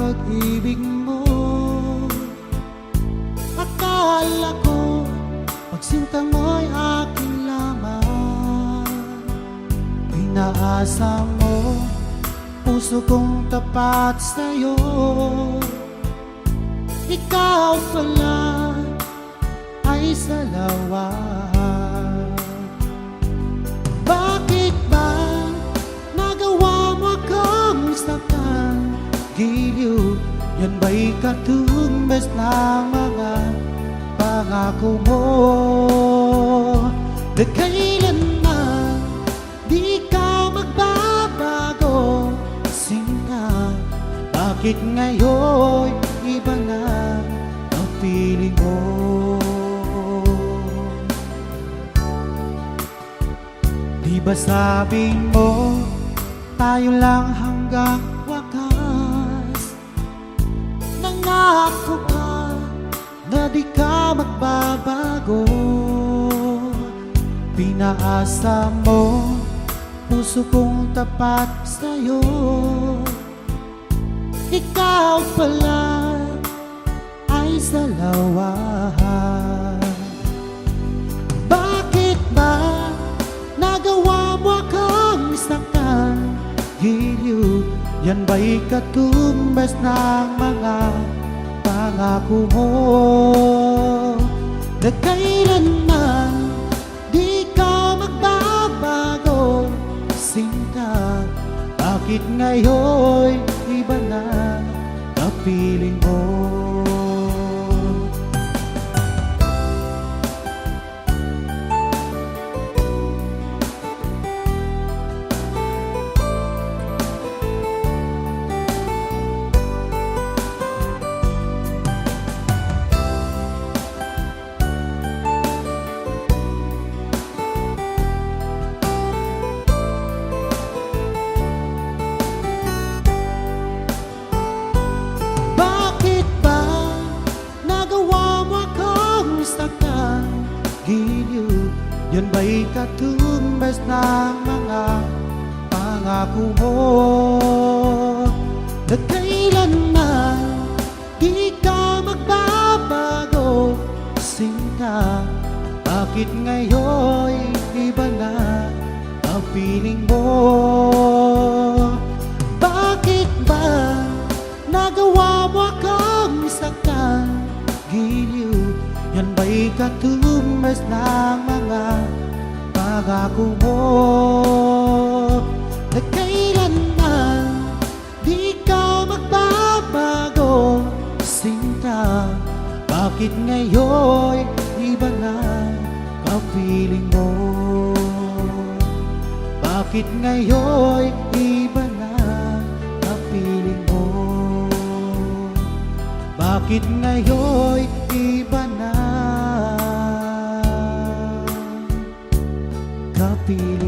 pag-ibig mo. Akala ko pagsinta mo'y akin lamang. Pinaasa mo puso kong tapat sa'yo. Ikaw pala ay salawa. Bakit ba nagawa mo akong saktan? Giliw, yan ba'y katumbas ng mga pangako mo? Na kailanman di ka magbabago. Sinta, bakit ngayon iba na ang piling mo? Di ba sabi mo tayo lang hanggang wakas? Nangako ka na di ka magbabago. Pinaasa mo puso kong tapat sa'yo. Ikaw pala ay salawa. Bakit ba nagawa mo akong saktan? Giliw, yan ba'y katumbas ng mga pangako mo? Na kailanman di ka magbabago. Sinta, bakit ngayon iba na kapiling mo? Giliw, yan ba'y katumbas ng mga pangako mo? Na kailanman di ka magbabago. Sinta, bakit ngayon iba na ang piling mo? Bakit ba nagawa mo akong saktan? Giliw, yan ba'y katumbas ng mga pangako mo? Na kailanman di ka magbabago. Sinta, bakit ngayon iba na kapiling mo? Bakit ngayon iba na kapiling mo? Bakit ngayon iba na kapiling